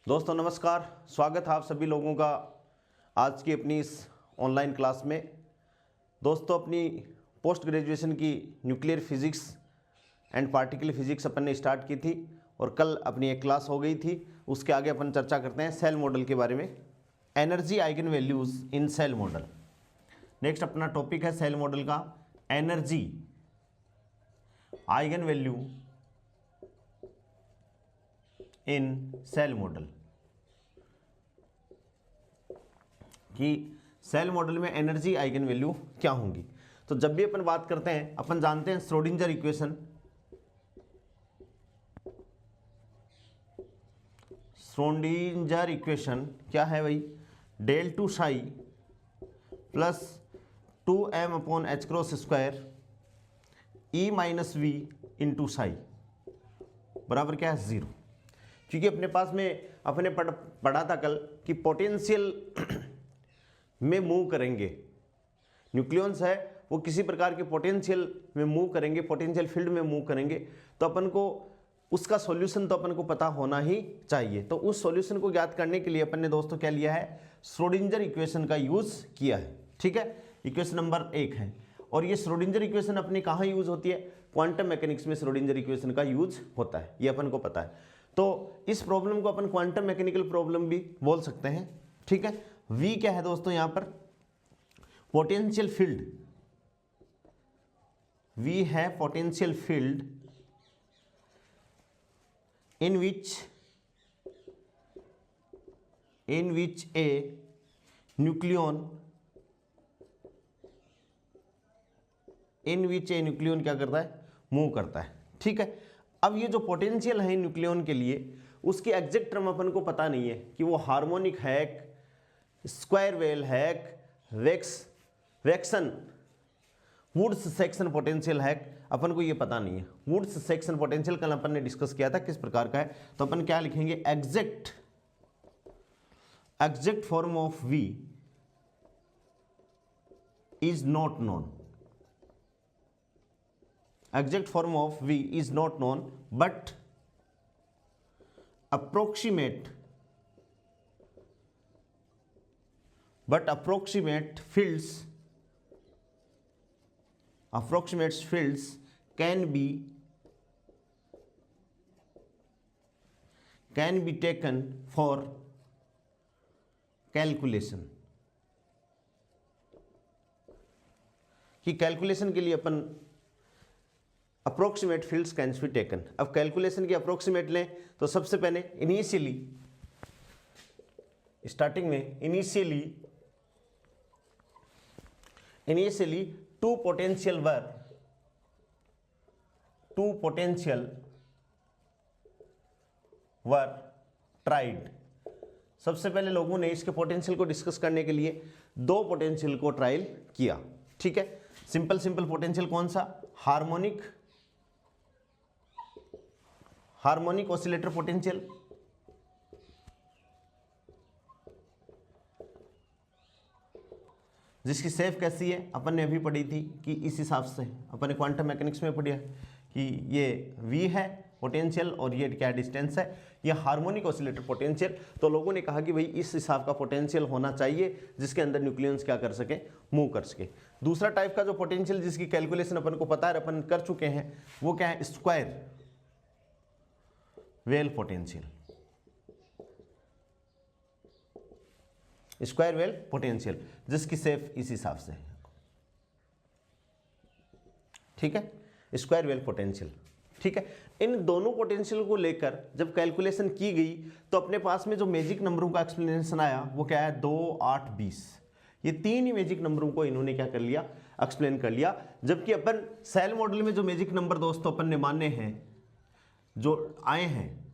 दोस्तों नमस्कार, स्वागत है आप सभी लोगों का आज की अपनी इस ऑनलाइन क्लास में। दोस्तों अपनी पोस्ट ग्रेजुएशन की nuclear physics and particle physics अपन ने स्टार्ट की थी और कल अपनी एक क्लास हो गई थी। उसके आगे अपन चर्चा करते हैं सेल मॉडल के बारे में, energy eigen values in shell model. Next अपना टॉपिक है सेल मॉडल का energy eigen value in shell model, कि सेल मॉडल में एनर्जी आइगन वैल्यू क्या होंगी। तो जब भी अपन बात करते हैं अपन जानते हैं श्रोडिंजर इक्वेशन, श्रोडिंजर इक्वेशन क्या है भाई, del two psi plus 2m upon h cross square E minus V into psi बराबर क्या है 0। क्योंकि अपने पास में अपने पढ़ा था कल कि पोटेंशियल में मूव करेंगे, न्यूक्लियॉन्स है वो किसी प्रकार के पोटेंशियल में मूव करेंगे, पोटेंशियल फील्ड में मूव करेंगे, तो अपन को उसका सॉल्यूशन तो अपन को पता होना ही चाहिए। तो उस सॉल्यूशन को ज्ञात करने के लिए अपन ने दोस्तों क्या लिया है, श्रोडिंजर इक्वेशन का यूज किया है। ठीक है, इक्वेशन नंबर 1 है। और ये श्रोडिंजर इक्वेशन अपनी कहाँ यूज होती है, क्वांटम मैकेनिक्स में श्रोडिंजर इक्वेशन का यूज होता है, ये अपन को पता है। तो इस प्रॉब्लम को अपन क्वांटम मैकेनिकल प्रॉब्लम भी बोल सकते हैं। ठीक है, V क्या है दोस्तों यहां पर, पोटेंशियल फील्ड, V है पोटेंशियल फील्ड इन विच ए न्यूक्लियन क्या करता है, मूव करता है। ठीक है, अब ये जो पोटेंशियल है न्यूक्लियन के लिए, उसकी एग्जैक्ट टर्म अपन को पता नहीं है कि वो हार्मोनिक है, स्क्वायर वेल है, वैक्सन वुड्स सेक्शन पोटेंशियल है, अपन को ये पता नहीं है। वुड्स सेक्शन पोटेंशियल कल अपन ने डिस्कस किया था किस प्रकार का है, तो अपन क्या लिखेंगे, exact form of V is not known, exact form of V is not known, but approximate fields can be taken for calculation, कि कैलकुलेशन के लिए अपन approximate fields can be taken. अब कैलकुलेशन की अप्रोक्सीमेट लें तो सबसे पहले स्टार्टिंग में initially two potential were tried. सबसे पहले लोगों ने इसके पोटेंशियल को डिस्कस करने के लिए 2 पोटेंशियल को ट्रायल किया। ठीक है, सिंपल पोटेंशियल कौन सा, हार्मोनिक ऑसिलेटर पोटेंशियल, जिसकी सेफ कैसी है अपन ने अभी पढ़ी थी कि इस हिसाब से अपन ने क्वांटम मैकेनिक्स में पढ़ी है कि ये V है पोटेंशियल और ये क्या डिस्टेंस है, ये हार्मोनिक ऑसिलेटर पोटेंशियल। तो लोगों ने कहा कि भाई इस हिसाब का पोटेंशियल होना चाहिए जिसके अंदर न्यूक्लियंस क्या कर सके, मूव कर सके। दूसरा टाइप का जो पोटेंशियल जिसकी कैलकुलेशन अपन को पता है, अपन कर चुके हैं, वो क्या है, स्क्वायर वेल पोटेंशियल, जिसकी सेफ इस हिसाब से है। ठीक है, स्क्वायर वेल पोटेंशियल। ठीक है, इन दोनों पोटेंशियल को लेकर जब कैलकुलेशन की गई तो अपने पास में जो मैजिक नंबरों का एक्सप्लेनेशन आया वो क्या है, 2, 8, 20। ये 3 ही मैजिक नंबरों को इन्होंने क्या कर लिया, एक्सप्लेन कर लिया। जबकि अपन सेल मॉडल में जो मैजिक नंबर दोस्तों अपन ने माने हैं, जो आए हैं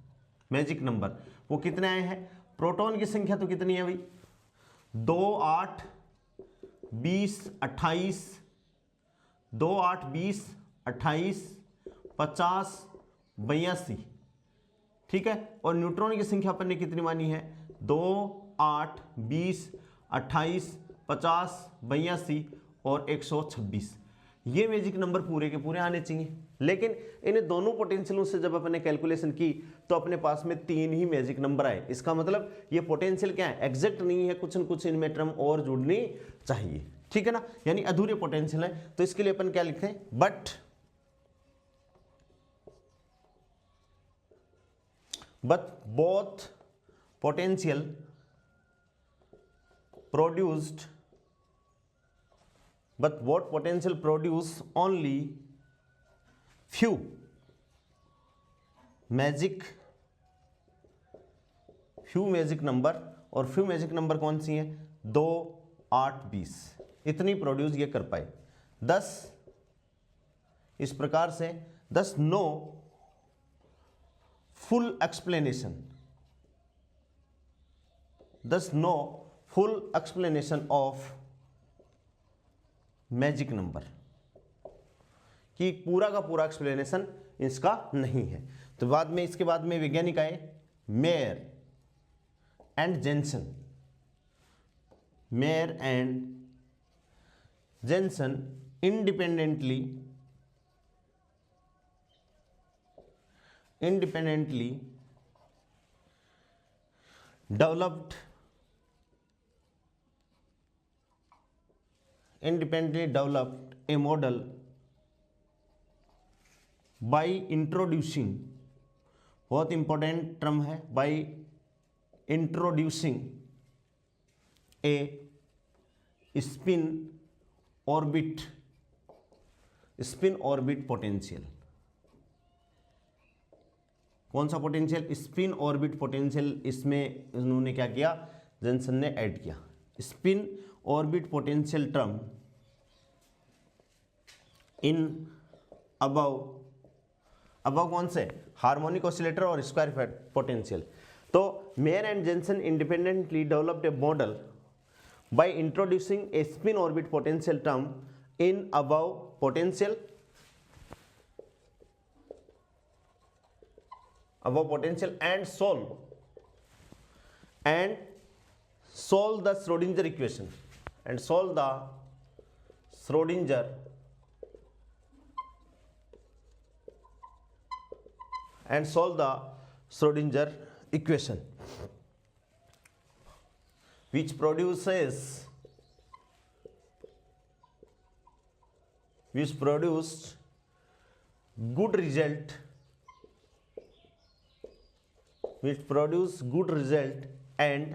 मैजिक नंबर, वो कितने आए हैं, प्रोटॉन की संख्या तो कितनी है भाई, 2, 8, 20, 28, 2, 8, 20, 28, 50, 82। ठीक है, और न्यूट्रॉन की संख्या अपन ने कितनी मानी है, 2, 8, 20, 28, 50, 82 और 126। ये मैजिक नंबर पूरे के पूरे आने चाहिए, लेकिन इन दोनों पोटेंशियलों से जब अपने कैलकुलेशन की तो अपने पास में 3 ही मैजिक नंबर आए। इसका मतलब ये पोटेंशियल क्या है, एग्जैक्ट नहीं है, कुछ न कुछ इनमें टर्म और जुड़नी चाहिए, ठीक है ना, यानी अधूरे पोटेंशियल है। तो इसके लिए अपन क्या लिखते हैं, but both potential produced but what potential produce only few magic number, और few मैजिक नंबर कौन सी है, 2, 8, 20, इतनी प्रोड्यूस ये कर पाए। 10 इस प्रकार से 10 no full explanation of magic number, कि पूरा का पूरा एक्सप्लेनेशन इसका नहीं है। तो बाद में, इसके बाद में वैज्ञानिक आए mayor and Jansen independently developed a model by introducing, बहुत इंपॉर्टेंट टर्म है, by introducing a spin orbit potential। कौन सा पोटेंशियल, स्पिन ऑर्बिट पोटेंशियल, इसमें उन्होंने क्या किया, जेन्सन ने ऐड किया spin orbit potential term in above कौन से, हार्मोनिक ऑसिलेटर और स्क्वायर पोटेंशियल। तो mayor and Jansen independently developed A model by introducing A spin orbit potential term in above potential and solve the Schrodinger equation and solve the Schrodinger equation, which produced good result and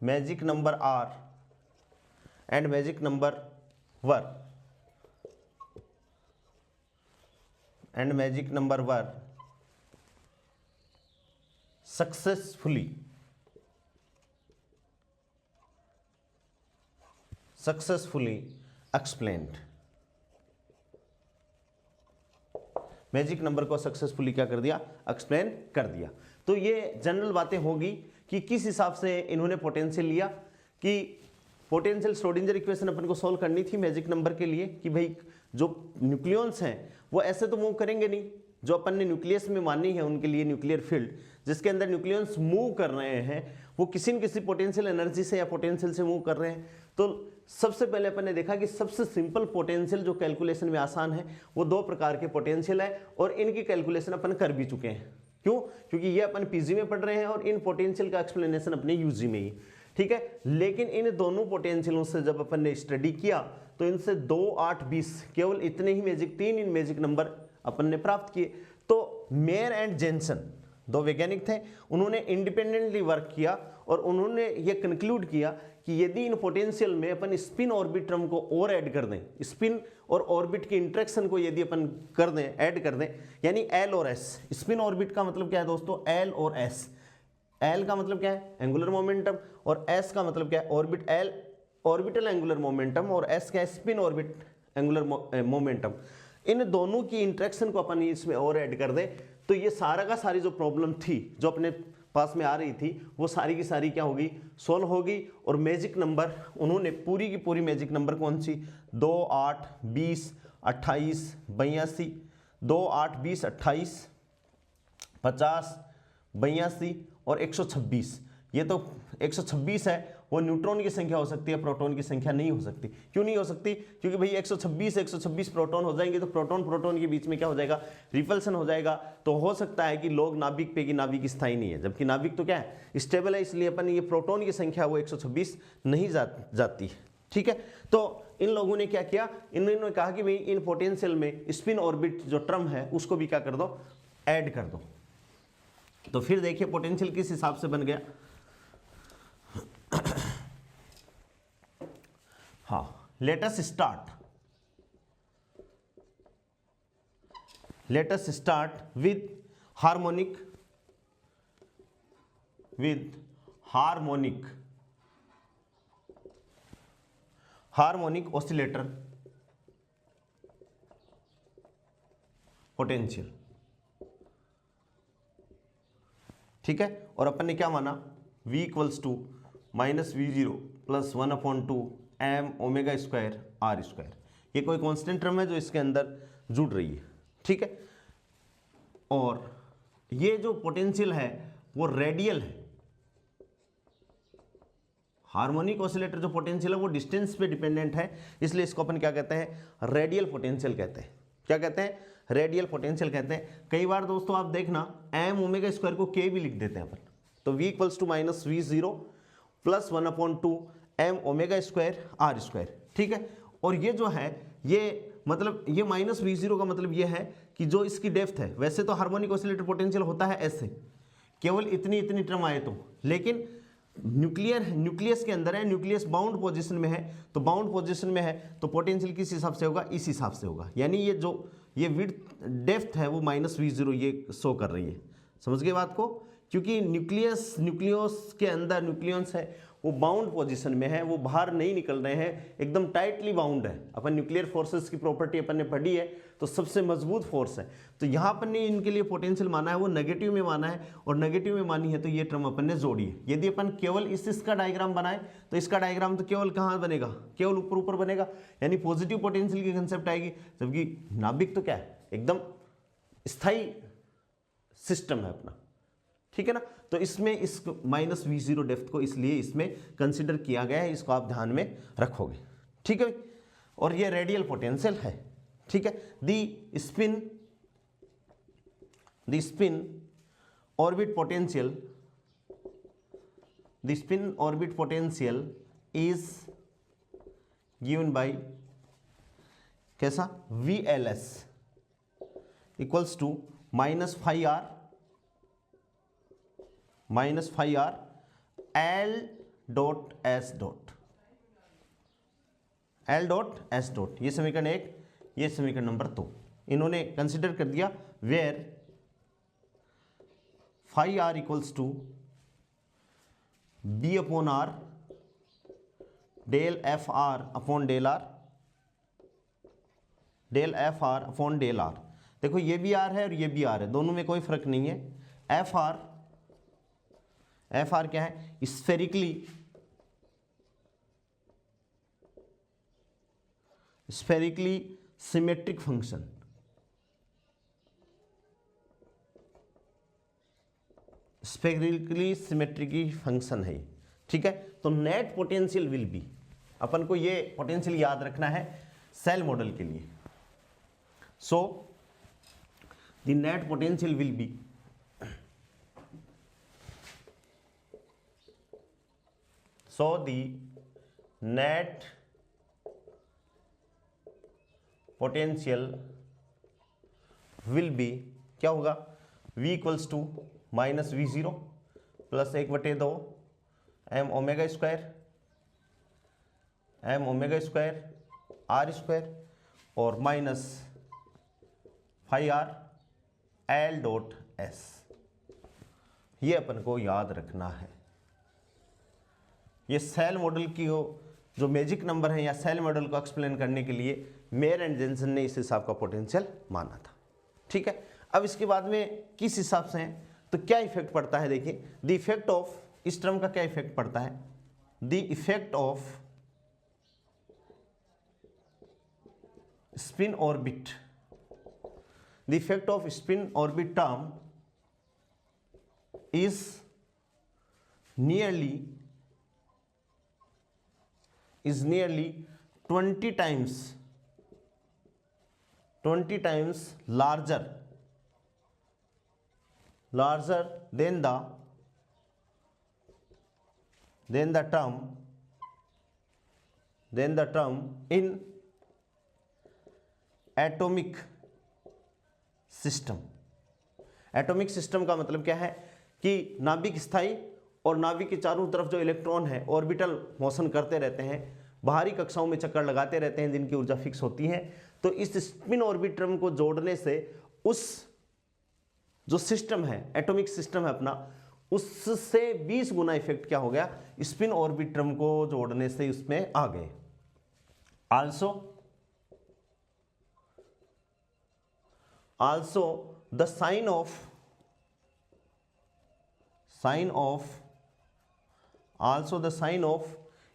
magic number R and magic number were successfully explained। Magic number को successfully क्या कर दिया, explain कर दिया। तो ये general बातें होगी कि किस हिसाब से इन्होंने पोटेंशियल लिया, कि पोटेंशियल श्रोडिंगर इक्वेशन अपन को सॉल्व करनी थी मैजिक नंबर के लिए, कि भाई जो न्यूक्लियॉन्स हैं वो ऐसे तो मूव करेंगे नहीं, जो अपन ने न्यूक्लियस में मानी है उनके लिए न्यूक्लियर फील्ड जिसके अंदर न्यूक्लियॉन्स मूव कर रहे हैं वो किसी न किसी पोटेंशियल एनर्जी से या पोटेंशियल से मूव कर रहे हैं। तो सबसे पहले अपन ने देखा कि सबसे सिंपल पोटेंशियल जो कैलकुलेशन में आसान है वो 2 प्रकार के पोटेंशियल है, और इनकी कैलकुलेशन अपन कर भी चुके हैं। क्यों? क्योंकि ये अपन पीजी में पढ़ रहे हैं और इन पोटेंशियल का एक्सप्लेनेशन अपने यूजी में ही, ठीक है। लेकिन इन दोनों पोटेंशियलों से जब अपन ने स्टडी किया तो इनसे 2, 8, 20 केवल इतने ही मैजिक 3 मैजिक नंबर अपन ने प्राप्त किए। तो मेयर एंड जेन्सन 2 वैज्ञानिक थे, उन्होंने इंडिपेंडेंटली वर्क किया और उन्होंने ये कंक्लूड किया कि यदि इन पोटेंशियल में अपन स्पिन ऑर्बिट टर्म को और ऐड कर दें, स्पिन और ऑर्बिट की इंटरेक्शन को यदि अपन कर दें, ऐड कर दें, यानी एल और एस। स्पिन ऑर्बिट का मतलब क्या है दोस्तों, एल और एस। एल का मतलब क्या है, एंगुलर मोमेंटम, और एस का मतलब क्या है, ऑर्बिटल एंगुलर मोमेंटम, और एस क्या है, स्पिन ऑर्बिट एंगुलर मोमेंटम। इन दोनों की इंटरेक्शन को अपन इसमें और ऐड कर दें तो ये सारा का सारी जो प्रॉब्लम थी जो अपने पास में आ रही थी वो सारी की सारी क्या होगी, सोल्व होगी। और मैजिक नंबर उन्होंने पूरी की पूरी मैजिक नंबर कौन सी, 2, 8, 20, 28, 82, 2, 8, 20, 28, 50, 82 और 126। ये तो 126 है वो न्यूट्रॉन की संख्या हो सकती है, प्रोटॉन की संख्या नहीं हो सकती। क्यों नहीं हो सकती? क्योंकि भाई 126 प्रोटॉन हो जाएंगे तो प्रोटॉन प्रोटॉन के बीच में क्या हो जाएगा, रिपल्सन हो जाएगा। तो हो सकता है कि लोग नाभिक पे, कि नाभिक स्थायी नहीं है, जबकि नाभिक तो क्या है, स्टेबल है, इसलिए अपन ये प्रोटॉन की संख्या वो 126 नहीं जाती है। ठीक है, तो इन लोगों ने क्या किया, इन्होंने कहा कि भाई इन पोटेंशियल में स्पिन ऑर्बिट जो टर्म है उसको भी क्या कर दो, ऐड कर दो। तो फिर देखिए पोटेंशियल किस हिसाब से बन गया। हाँ, let us start with harmonic oscillator potential. ठीक है, और अपन ने क्या माना, V equals to minus V0 plus 1/2 m omega square R square. ये कोई कांस्टेंट टर्म है जो इसके अंदर जुड़ रही है। ठीक है, और ये जो पोटेंशियल है वो रेडियल है। हार्मोनिक ऑसिलेटर जो पोटेंशियल है वो डिस्टेंस पे डिपेंडेंट है, इसलिए इसको अपन क्या कहते हैं, रेडियल पोटेंशियल कहते हैं। क्या कहते हैं, रेडियल पोटेंशियल कहते हैं। कई बार दोस्तों आप देखना m ओमेगा स्क्वायर को k भी लिख देते हैं अपन, तो V equals to minus V0 plus 1/2 m omega square R square. ठीक है, और ये जो है ये मतलब ये माइनस V0 का मतलब ये है कि जो इसकी डेप्थ है, वैसे तो हार्मोनिक ऑसिलेटर पोटेंशियल होता है ऐसे, केवल इतनी इतनी टर्म आए तो, लेकिन न्यूक्लियस के अंदर है, न्यूक्लियस बाउंड पोजीशन में है, तो बाउंड पोजीशन में है तो पोटेंशियल किस हिसाब से होगा, इस हिसाब से होगा। यानी ये जो ये विड्थ डेप्थ है वो माइनस V0 ये शो कर रही है। समझ गए बात को? क्योंकि न्यूक्लियस के अंदर न्यूक्लियस है वो बाउंड पोजीशन में है, वो बाहर नहीं निकल रहे हैं, एकदम टाइटली बाउंड है। अपन न्यूक्लियर फोर्सेस की प्रॉपर्टी अपन ने पढ़ी है, तो सबसे मजबूत फोर्स है। तो यहाँ अपन ने इनके लिए पोटेंशियल माना है वो नेगेटिव में माना है, और नेगेटिव में मानी है तो ये टर्म अपन ने जोड़ी है। यदि अपन केवल इसका डायग्राम बनाए तो इसका डायग्राम तो केवल कहाँ बनेगा, केवल ऊपर ऊपर बनेगा, यानी पॉजिटिव पोटेंशियल की कंसेप्ट आएगी। जबकि नाभिक तो क्या है, एकदम स्थायी सिस्टम है अपना। ठीक है ना, तो इसमें इस माइनस V0 डेप्थ को इसलिए इसमें कंसिडर किया गया है, इसको आप ध्यान में रखोगे। ठीक है, और ये रेडियल पोटेंशियल है। ठीक है, the spin orbit potential is given by कैसा, VLS equals to minus phi are L dot S dot, ये समीकरण 1, ये समीकरण नंबर 2 इन्होंने कंसिडर कर दिया, where phi r equals to B upon r del f r upon del r, देखो ये भी आर है और ये भी आर है, दोनों में कोई फर्क नहीं है। एफ आर क्या है, spherically symmetric function. Spherically symmetric function है। ठीक है, तो नेट पोटेंशियल विल बी, अपन को ये पोटेंशियल याद रखना है सेल मॉडल के लिए। So the net potential will be net potential will be क्या होगा, V equals to minus V0 plus 1/2 m omega square R square और minus phi are L dot S। ये अपन को याद रखना है। ये सेल मॉडल की जो मैजिक नंबर है या सेल मॉडल को एक्सप्लेन करने के लिए मेयर एंड जेंसन ने इस हिसाब का पोटेंशियल माना था। ठीक है, अब इसके बाद में किस हिसाब से है, तो क्या इफेक्ट पड़ता है, देखिए द इफेक्ट ऑफ, इस टर्म का क्या इफेक्ट पड़ता है, the effect of spin orbit, the effect of spin orbit term is nearly is nearly 20 times larger than the term in atomic system. Atomic system का मतलब क्या है कि नाभिक स्थायी और नाभिक के चारों तरफ जो इलेक्ट्रॉन है ऑर्बिटल मोशन करते रहते हैं, बाहरी कक्षाओं में चक्कर लगाते रहते हैं जिनकी ऊर्जा फिक्स होती है। तो इस स्पिन ऑर्बिटम को जोड़ने से उस जो सिस्टम है, एटॉमिक सिस्टम है अपना, उससे 20 गुना इफेक्ट क्या हो गया, स्पिन ऑर्बिटम को जोड़ने से उसमें आ गए। Also the sign of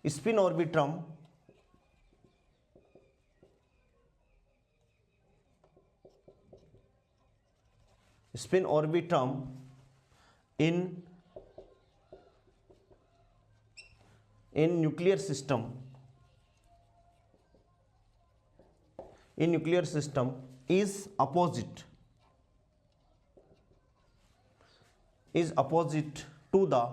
spin orbitum in nuclear system is opposite to the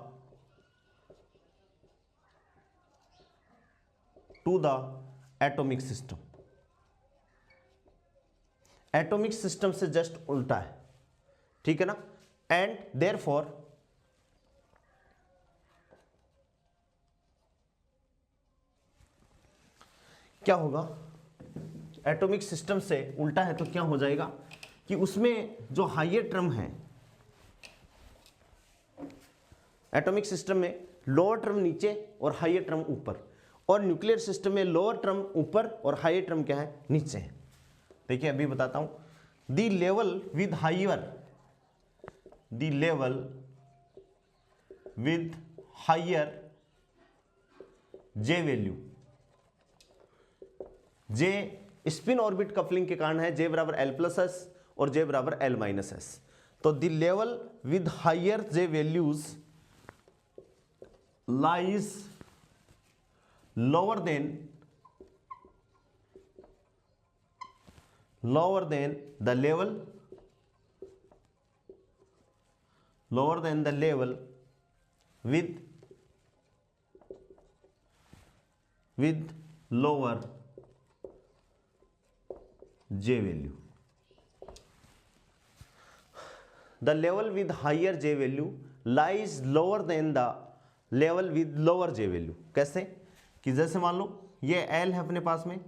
atomic system. Atomic system से जस्ट उल्टा है, ठीक है ना। एंड देयरफॉर क्या होगा, एटॉमिक सिस्टम से उल्टा है तो क्या हो जाएगा कि उसमें जो हायर टर्म है, एटॉमिक सिस्टम में लोअर टर्म नीचे और हायर टर्म ऊपर, और न्यूक्लियर सिस्टम में लोअर टर्म ऊपर और हायर टर्म क्या है, नीचे है। देखिए अभी बताता हूं, the level with higher J value, J spin orbit coupling के कारण है, जे बराबर एल प्लस एस और जे बराबर एल माइनस एस। तो the level with higher J values lies lower than the level with lower J value. The level with higher J value lies lower than the level with lower J value. कैसे कि जैसे मान लो ये L है अपने पास में,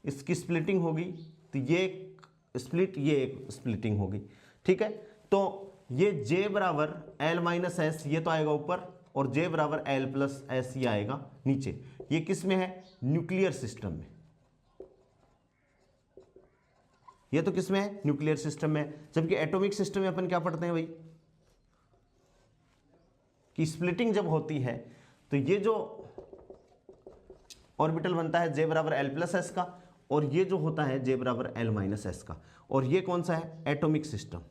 इसकी splitting होगी तो ये एक स्प्लिट, ये एक स्प्लिटिंग होगी, ठीक है। तो ये जे बराबर एल माइनस एस ये तो आएगा ऊपर, और जे बराबर एल प्लस एस ये आएगा नीचे। ये किस में है, न्यूक्लियर सिस्टम में। ये तो किस में है, न्यूक्लियर सिस्टम में। जबकि एटॉमिक सिस्टम में अपन क्या पढ़ते हैं भाई कि स्प्लिटिंग जब होती है तो ये जो ऑर्बिटल बनता है जे बराबर एल प्लस एस का, और ये जो होता है जे बराबर एल माइनस एस का, और ये कौन सा है, एटॉमिक सिस्टम।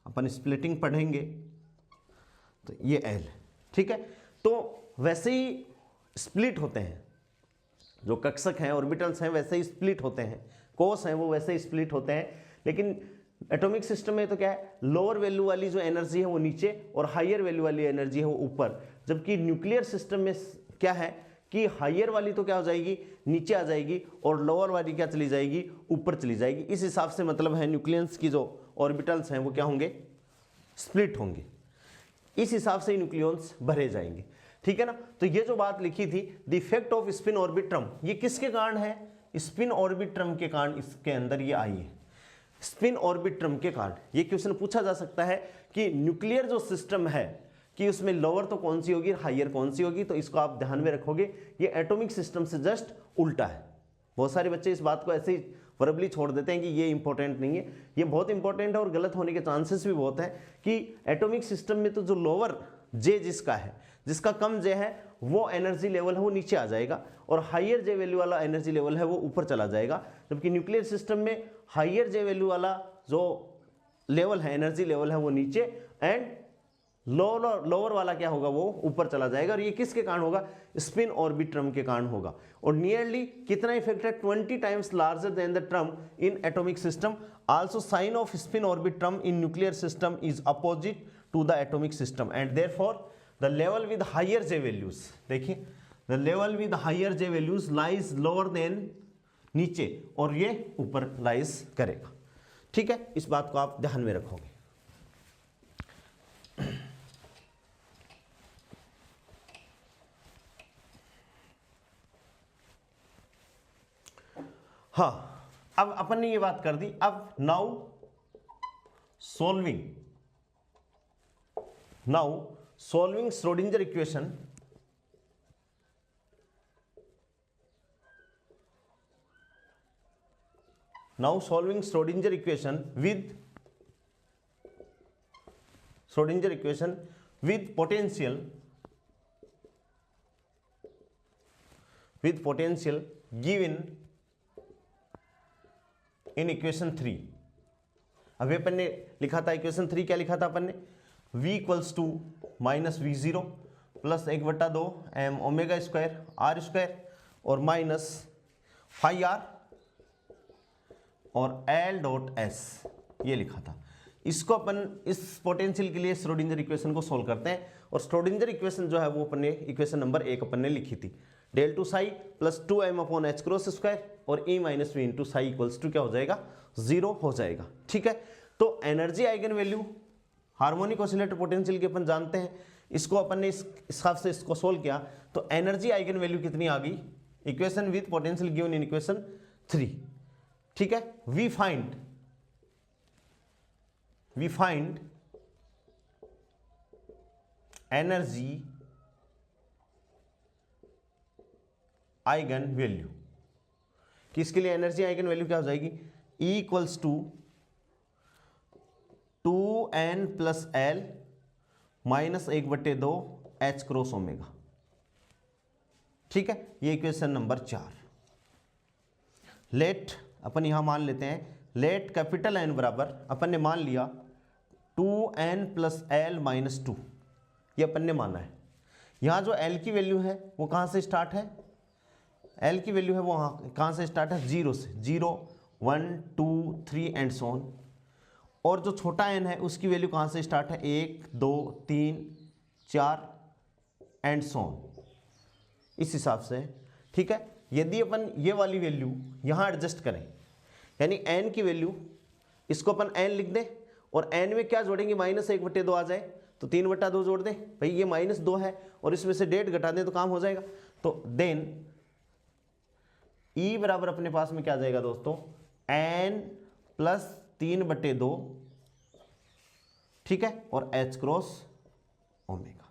अपन स्प्लिटिंग पढ़ेंगे तो ये एल, ठीक है। तो वैसे ही स्प्लिट होते हैं, जो कक्षक हैं ऑर्बिटल्स हैं वैसे ही स्प्लिट होते हैं, कोस हैं वो वैसे ही स्प्लिट होते हैं। लेकिन एटॉमिक सिस्टम में तो क्या है, लोअर वैल्यू वाली जो एनर्जी है वो नीचे और हायर वैल्यू वाली एनर्जी है वो ऊपर। जबकि न्यूक्लियर सिस्टम में क्या है कि हायर वाली तो क्या हो जाएगी, नीचे आ जाएगी, और लोअर वाली क्या चली जाएगी, ऊपर चली जाएगी। इस हिसाब से मतलब है न्यूक्लियस की जो ऑर्बिटल्स हैं वो क्या होंगे, स्प्लिट होंगे। इस हिसाब से न्यूक्लियॉन्स भरे जाएंगे, ठीक है ना। तो ये जो बात लिखी थी, द इफेक्ट ऑफ स्पिन ऑर्बिट्रम, ये किसके कारण है, स्पिन ऑर्बिट्रम के कारण इसके अंदर ये आई है, स्पिन ऑर्बिट्रम के कारण। ये क्वेश्चन पूछा जा सकता है कि न्यूक्लियर जो सिस्टम है कि उसमें लोअर तो कौन सी होगी, हायर कौन सी होगी। तो इसको आप ध्यान में रखोगे, ये एटॉमिक सिस्टम से जस्ट उल्टा है। बहुत सारे बच्चे इस बात को ऐसे ही वर्बली छोड़ देते हैं कि ये इंपॉर्टेंट नहीं है। ये बहुत इंपॉर्टेंट है और गलत होने के चांसेस भी बहुत है कि एटॉमिक सिस्टम में तो जो लोअर जे जिसका है, जिसका कम जे है, वो एनर्जी लेवल है वो नीचे आ जाएगा, और हायर जे वैल्यू वाला एनर्जी लेवल है वो ऊपर चला जाएगा। जबकि न्यूक्लियर सिस्टम में हायर जे वैल्यू वाला जो लेवल है, एनर्जी लेवल है वो नीचे, एंड लोअर वाला क्या होगा, वो ऊपर चला जाएगा। और ये किसके कारण होगा, स्पिन ऑर्बिट ट्रम के कारण होगा। और नियरली कितना इफेक्ट है, 20 times larger than the term in atomic system. Also sign of spin orbit term in nuclear system is opposite to the atomic system and therefore the level with higher J values, देखिए the level with higher J values lies lower than, नीचे, और ये ऊपर lies करेगा। ठीक है, इस बात को आप ध्यान में रखोगे। हाँ, अब अपन ने ये बात कर दी। अब now solving Schrodinger equation, now solving Schrodinger equation with potential given in equation 3। अभी अपन ने लिखा था इक्वेशन 3, क्या लिखा था अपन ने, v equals to minus v0 plus 1/2 m omega square r square और माइनस फाई r और L डॉट S, ये लिखा था। इसको अपन इस पोटेंशियल के लिए श्रोडिंगर इक्वेशन को सोल्व करते हैं। और श्रोडिंगर इक्वेशन जो है वो अपन ने इक्वेशन नंबर 1 अपन ने लिखी थी, del two psi plus 2m upon h cross square और e minus V into psi equals to क्या हो जाएगा, 0 हो जाएगा। ठीक है, तो energy eigen value harmonic oscillator potential के अपन जानते हैं। इसको अपन ने इस हिसाब से इसको सोल्व किया तो एनर्जी आइगन वैल्यू कितनी आ गई, equation with potential given in equation 3। ठीक है, we find energy eigen value. किसके लिए एनर्जी आइगन वैल्यू क्या हो जाएगी, E equals to 2n plus L minus 1/2 h cross omega. ठीक है, ये इक्वेशन नंबर 4। लेट अपन यहां मान लेते हैं, लेट कैपिटल N बराबर अपन ने मान लिया 2n प्लस एल माइनस 2, ये अपन ने माना है। यहां जो L की वैल्यू है वो कहां से स्टार्ट है, L की वैल्यू है वो कहां से स्टार्ट है, 0 से, 0 1 2 3 एंड सो ऑन। और जो छोटा n है उसकी वैल्यू कहां से स्टार्ट है, 1 2 3 4 एंड सो ऑन, इस हिसाब से। ठीक है, यदि अपन ये वाली वैल्यू यहाँ एडजस्ट करें, यानी n की वैल्यू इसको अपन n लिख दें और n में क्या जोड़ेंगे, माइनस 1/2 आ जाए तो 3/2 जोड़ दें, भाई ये -2 है और इसमें से 1.5 घटा दें तो काम हो जाएगा। तो देन E बराबर अपने पास में क्या जाएगा दोस्तों, n प्लस 3/2, ठीक है, और h cross omega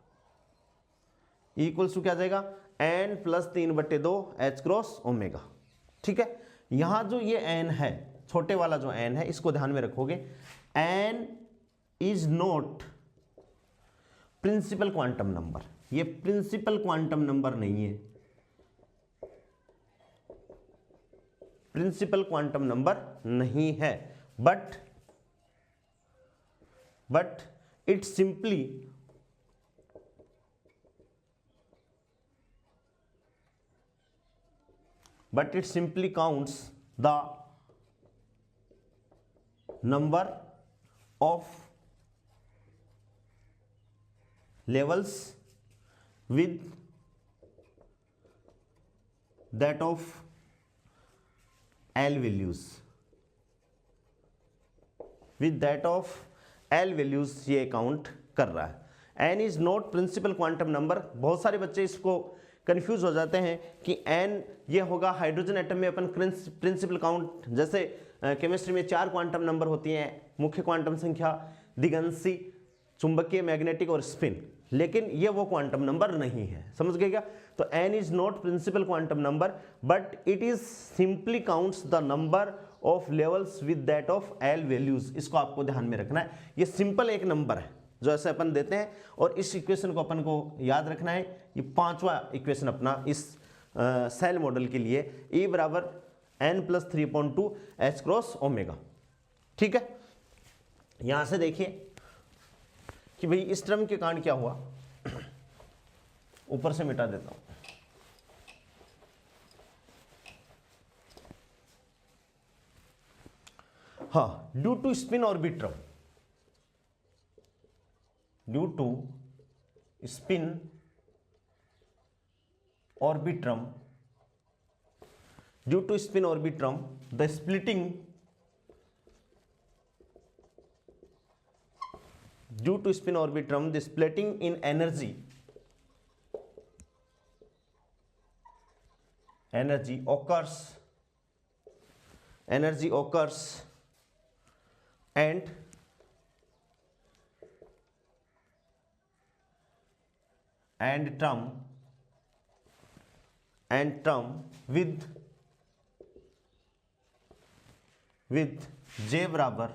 equals to क्या जाएगा, n plus 3/2 h cross omega. ठीक है, यहां जो ये n है, छोटे वाला जो n है, इसको ध्यान में रखोगे, n is not principal quantum number, ये प्रिंसिपल क्वांटम नंबर नहीं है, प्रिंसिपल क्वांटम नंबर नहीं है, but it simply counts the number of levels with that of L values, ये काउंट कर रहा है। n is not principal quantum number. बहुत सारे बच्चे इसको कंफ्यूज हो जाते हैं कि n ये होगा हाइड्रोजन एटम में अपन प्रिंसिपल काउंट, जैसे केमिस्ट्री में 4 क्वांटम नंबर होती हैं, मुख्य क्वांटम संख्या, दिगंशी, चुंबकीय, मैग्नेटिक और स्पिन, लेकिन ये वो क्वांटम नंबर नहीं है, समझ गए क्या। तो n is not principal quantum number but it is simply counts the number of levels with that of L values. इसको आपको ध्यान में रखना है, ये सिंपल एक नंबर है जो ऐसे अपन देते हैं, और इस इक्वेशन को अपन को याद रखना है। ये 5वां इक्वेशन अपना इस सेल मॉडल के लिए, E बराबर n plus 3/2 h cross omega. ठीक है, यहां से देखिए कि भाई इस टर्म के कारण क्या हुआ, ऊपर से मिटा देता हूं। हाँ, due to spin orbit term, due to spin orbit term, due to spin orbit term the splitting, due to spin orbitum the splitting in energy occurs and term with J बराबर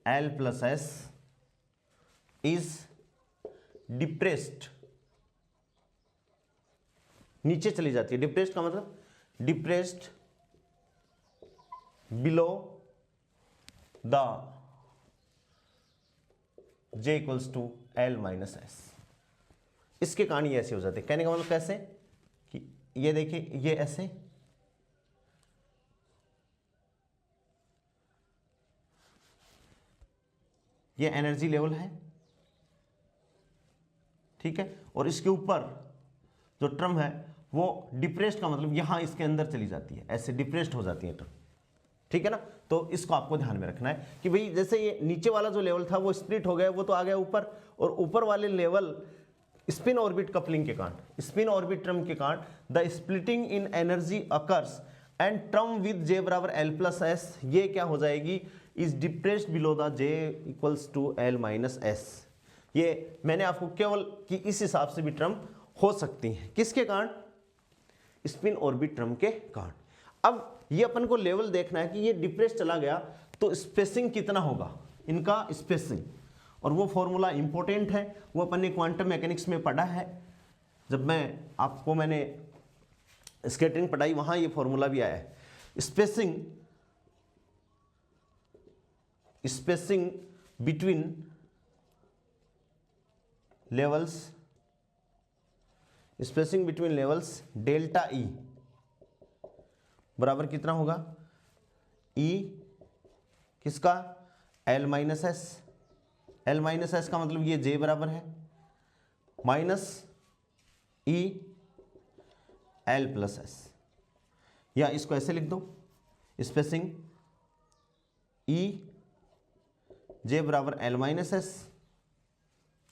L plus S is depressed, नीचे चली जाती है। Depressed का मतलब depressed below the J equals to L minus S। इसके कारण ये ऐसे हो जाते हैं। कहने का मतलब कैसे कि ये देखिए, ये ऐसे, ये एनर्जी लेवल है, ठीक है, और इसके ऊपर जो टर्म है वो डिप्रेस्ड का मतलब यहां इसके अंदर चली जाती है, ऐसे डिप्रेस्ड हो जाती है टर्म, ठीक है ना। तो इसको आपको ध्यान में रखना है कि भाई जैसे ये नीचे वाला जो लेवल था वो स्प्लिट हो गया, वो तो आ गया ऊपर, और ऊपर वाले लेवल स्पिन ऑर्बिट कपलिंग के कारण, स्पिन ऑर्बिट टर्म के कारण the splitting in energy occurs and term with J बराबर L प्लस एस, ये क्या हो जाएगी, is depressed below the J equals to L minus S. ये मैंने आपको केवल कि इस हिसाब से भी टर्म हो सकती है, किसके कारण, स्पिन ऑर्बिट टर्म के कारण। अब ये अपन को लेवल देखना है कि ये डिप्रेस चला गया तो स्पेसिंग कितना होगा इनका स्पेसिंग, और वो फॉर्मूला इंपॉर्टेंट है, वो अपन ने क्वांटम मैकेनिक्स में पढ़ा है। जब मैंने स्कैटरिंग पढ़ाई वहां ये फॉर्मूला भी आया है। Spacing between levels delta E बराबर कितना होगा, ई किसका, L minus S. L minus S का मतलब ये J बराबर है माइनस ई L प्लस एस, या इसको ऐसे लिख दो, स्पेसिंग ई J बराबर L माइनस एस,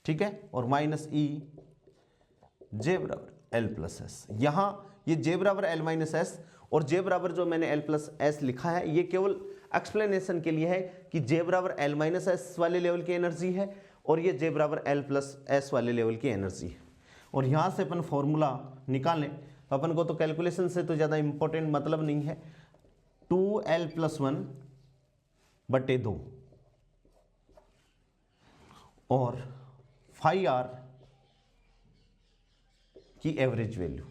ठीक है, और माइनस ई J बराबर L प्लस एस। यहां ये J बराबर L माइनस एस और J बराबर जो मैंने L प्लस एस लिखा है ये केवल एक्सप्लेनेशन के लिए है कि J बराबर L माइनस एस वाले लेवल की एनर्जी है और ये J बराबर L प्लस एस वाले लेवल की एनर्जी है। और यहाँ से अपन फॉर्मूला निकालें तो अपन को तो कैलकुलेशन से तो ज़्यादा इंपॉर्टेंट मतलब नहीं है, 2L प्लस 1 बटे 2 और फाई आर की एवरेज वैल्यू,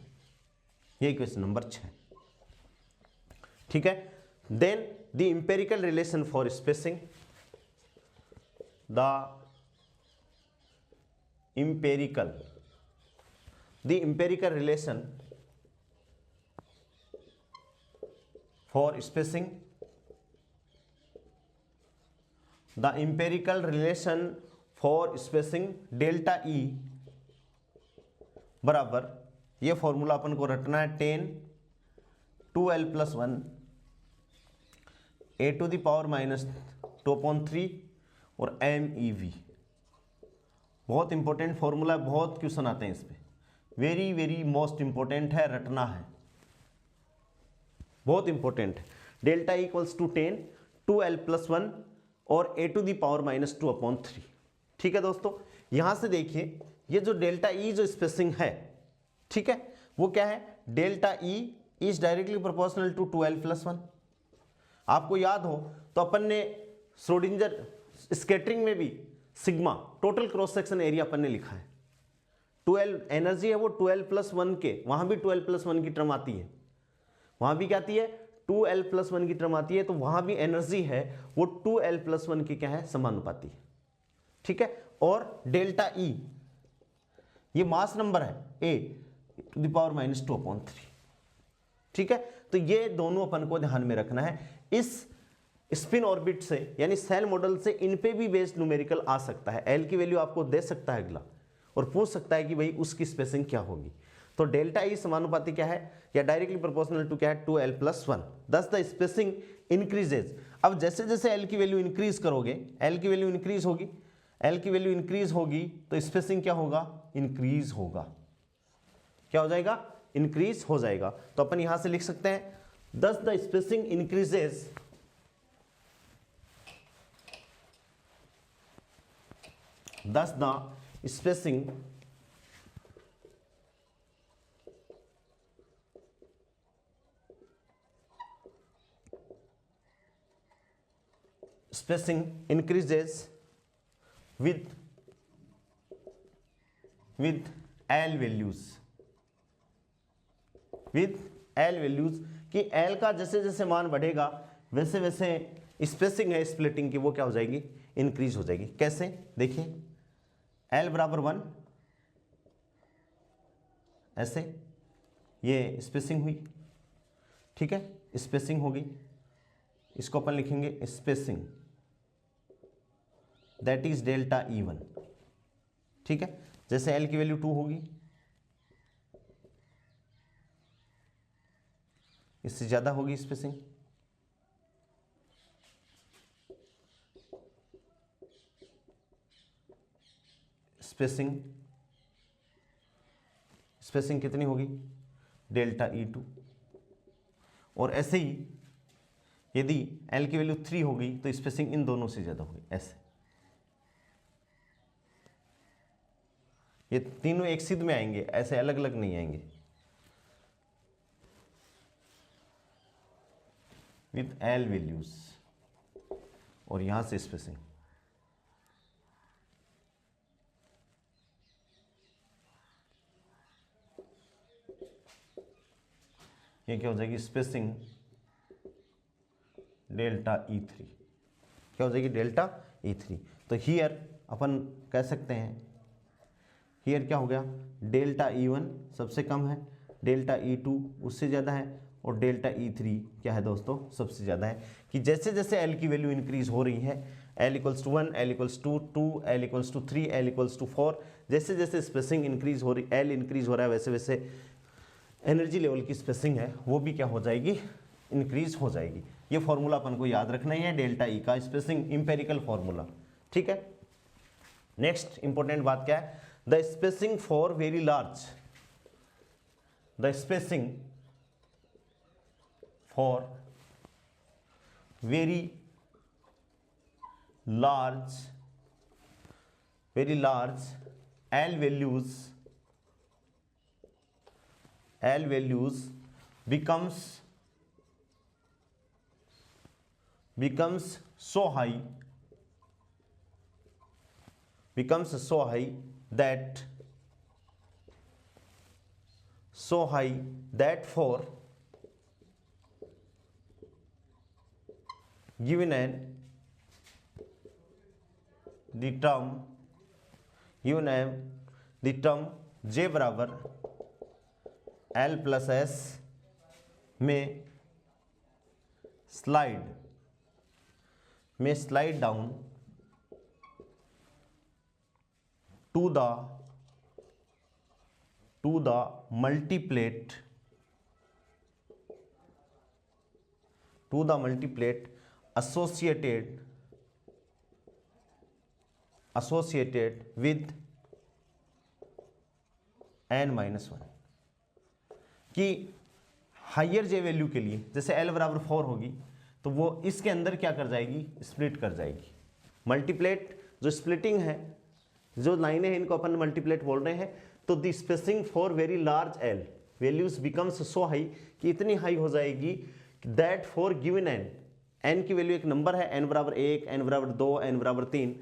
ये क्वेश्चन नंबर 6, ठीक है। Then the empirical relation for spacing, the empirical relation for spacing, the empirical relation for spacing delta E बराबर, ये फॉर्मूला अपन को रटना है 10 2L plus 1 a to the power minus 2/3 और MEV। बहुत इंपॉर्टेंट फॉर्मूला है, बहुत क्वेश्चन आते हैं इस पे, वेरी वेरी मोस्ट इंपॉर्टेंट है, रटना है, बहुत इंपॉर्टेंट है। Delta equals to 10 2L plus 1 और a to the power minus 2/3, ठीक है दोस्तों। यहां से देखिए ये जो डेल्टा ई जो स्पेसिंग है, ठीक है, वो क्या है, delta E is directly proportional to 2L plus 1। आपको याद हो तो अपन ने श्रोडिंगर स्कैटरिंग में भी sigma total cross section area अपन ने लिखा है, 2L एनर्जी है वो 2L प्लस 1 के, वहां भी 2L प्लस 1 की टर्म आती है, वहां भी क्या आती है 2L प्लस 1 की टर्म आती है, तो वहां भी एनर्जी है वो 2L प्लस 1 की क्या है, समानुपाती है, ठीक है, और डेल्टा ई ये मास नंबर है a⁻⁻²/3, ठीक है। तो ये दोनों अपन को ध्यान में रखना है। इस स्पिन ऑर्बिट से यानी सेल मॉडल से इन पे भी बेस्ड न्यूमेरिकल आ सकता है, एल की वैल्यू आपको दे सकता है अगला और पूछ सकता है कि भाई उसकी स्पेसिंग क्या होगी। तो डेल्टा ई समानुपाती क्या है या डायरेक्टली प्रोपोर्शनल टू क्या है 2l+1, दस द स्पेसिंग इंक्रीजेज। अब जैसे जैसे एल की वैल्यू इंक्रीज करोगे, एल की वैल्यू इंक्रीज होगी, एल की वैल्यू इंक्रीज होगी तो स्पेसिंग क्या होगा, इंक्रीज होगा। क्या हो जाएगा, इंक्रीज हो जाएगा। तो अपन यहां से लिख सकते हैं दस the spacing increases thus the spacing increases with L values, कि L का जैसे जैसे मान बढ़ेगा वैसे वैसे स्पेसिंग है स्प्लिटिंग की वो क्या हो जाएगी, इंक्रीज हो जाएगी। कैसे, देखिए L = 1 ऐसे ये स्पेसिंग हुई, ठीक है, स्पेसिंग होगी, इसको अपन लिखेंगे spacing that is delta E1, ठीक है। जैसे L की वैल्यू 2 होगी, इससे ज्यादा होगी स्पेसिंग, स्पेसिंग कितनी होगी, डेल्टा E2। और ऐसे ही यदि L की वैल्यू 3 होगी तो स्पेसिंग इन दोनों से ज्यादा होगी, ऐसे। ये तीनों एक सिद्ध में आएंगे, ऐसे अलग अलग नहीं आएंगे। विथ L वैल्यूज और यहां से स्पेसिंग, ये क्या हो जाएगी, स्पेसिंग डेल्टा E3, क्या हो जाएगी, डेल्टा E3। तो हियर अपन कह सकते हैं, हियर क्या हो गया, डेल्टा E1 सबसे कम है, डेल्टा E2 उससे ज़्यादा है और डेल्टा E3 क्या है दोस्तों, सबसे ज़्यादा है। कि जैसे जैसे L की वैल्यू इंक्रीज हो रही है, L = 1, L = 2, L = 3, L = 4, जैसे जैसे स्पेसिंग इंक्रीज हो रही, L इंक्रीज हो रहा है, वैसे वैसे एनर्जी लेवल की स्पेसिंग है वो भी क्या हो जाएगी, इंक्रीज हो जाएगी। ये फॉर्मूला अपन को याद रखना ही है, डेल्टा ई का स्पेसिंग इंपेरिकल फॉर्मूला, ठीक है। नेक्स्ट इंपॉर्टेंट बात क्या है, the spacing for very large, the spacing for very large L values becomes so high that for given the term J = L+S में slide down to the multiplate associated with n-1, कि higher जे value के लिए जैसे L = 4 होगी तो वो इसके अंदर क्या कर जाएगी, स्प्लिट कर जाएगी। मल्टीप्लेट जो स्प्लिटिंग है, जो लाइनें हैं इनको अपन मल्टीप्लेट बोल रहे हैं। तो the spacing for very large L values becomes so high, कि इतनी हाई हो जाएगी दैट फॉर गिवन n की वैल्यू एक नंबर है, n = 1, n = 2, n = 3,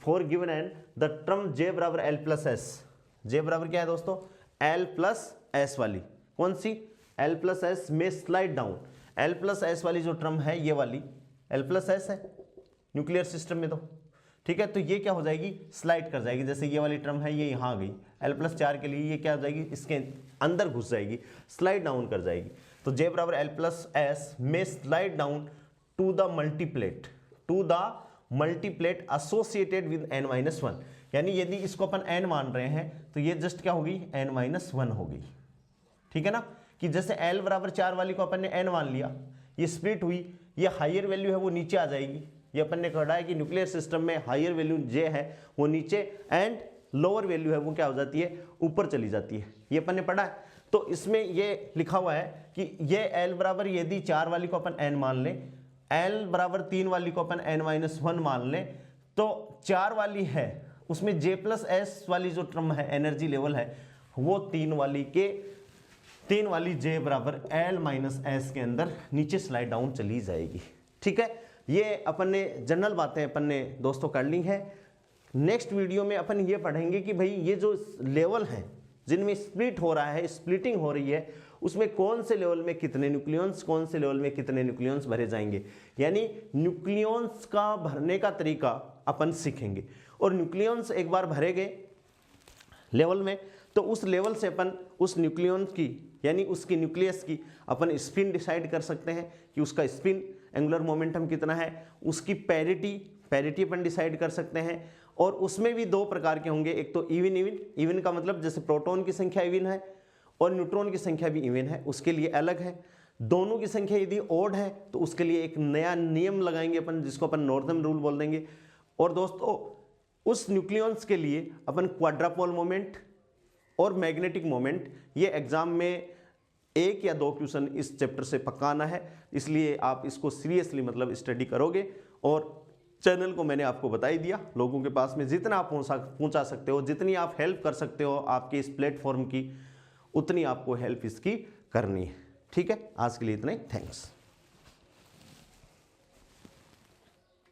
for given n the term J = L+S, J बराबर क्या है दोस्तों, L+S वाली, कौन सी, L+S में स्लाइड डाउन, L+S वाली जो टर्म है ये वाली L+S है न्यूक्लियर सिस्टम में, तो ठीक है, तो ये क्या हो जाएगी, स्लाइड कर जाएगी। जैसे ये वाली टर्म है, ये यहाँ आ गई, L+4 के लिए ये क्या हो जाएगी, इसके अंदर घुस जाएगी, स्लाइड डाउन कर जाएगी। तो J बराबर L+S में slide down to the multiplet associated with n-1, यानी यदि इसको अपन n मान रहे हैं तो ये जस्ट क्या होगी, n-1 होगी। ठीक है ना, कि जैसे L बराबर 4 वाली को अपन ने n मान लिया, ये स्प्लिट हुई, ये हायर वैल्यू है वो नीचे आ जाएगी। ये अपन ने पढ़ा है कि न्यूक्लियर सिस्टम में हायर वैल्यू J है वो नीचे, एंड लोअर वैल्यू है वो क्या हो जाती है, ऊपर चली जाती है। ये अपन ने पढ़ा है। तो इसमें ये लिखा हुआ है कि ये L बराबर यदि 4 वाली को अपन n मान लें, L बराबर 3 वाली को अपन n-1 मान लें, तो 4 वाली है उसमें J+S वाली जो टर्म है, एनर्जी लेवल है, वो 3 वाली J बराबर L-S के अंदर नीचे स्लाइड डाउन चली जाएगी। ठीक है, ये अपन ने जनरल बातें अपन ने दोस्तों कर ली हैं। नेक्स्ट वीडियो में अपन ये पढ़ेंगे कि भाई ये जो लेवल हैं जिनमें स्प्लिट हो रहा है, स्प्लिटिंग हो रही है, उसमें कौन से लेवल में कितने न्यूक्लियॉन्स, कौन से लेवल में कितने न्यूक्लियॉन्स भरे जाएंगे, यानी न्यूक्लियॉन्स का भरने का तरीका अपन सीखेंगे। और न्यूक्लियॉन्स एक बार भरे गए लेवल में, तो उस लेवल से अपन उस न्यूक्लियॉन्स की, यानी उसकी न्यूक्लियस की अपन स्पिन डिसाइड कर सकते हैं कि उसका स्पिन एंगुलर मोमेंटम कितना है, उसकी पैरिटी अपन डिसाइड कर सकते हैं। और उसमें भी 2 प्रकार के होंगे, एक तो इवन का मतलब जैसे प्रोटॉन की संख्या इवन है और न्यूट्रॉन की संख्या भी इवन है, उसके लिए अलग है। दोनों की संख्या यदि ऑड है तो उसके लिए एक नया नियम लगाएंगे अपन, जिसको अपन नॉर्थन रूल बोल देंगे। और दोस्तों उस न्यूक्लियॉन्स के लिए अपन क्वाड्रापोल मोमेंट और मैग्नेटिक मोमेंट, ये एग्जाम में 1 या 2 क्वेश्चन इस चैप्टर से पक्का आना है, इसलिए आप इसको सीरियसली मतलब स्टडी करोगे। और चैनल को मैंने आपको बता ही दिया, लोगों के पास में जितना आप पहुंचा सकते हो, जितनी आप हेल्प कर सकते हो आपके इस प्लेटफॉर्म की, उतनी आपको हेल्प इसकी करनी है। ठीक है, आज के लिए इतना ही, थैंक्स।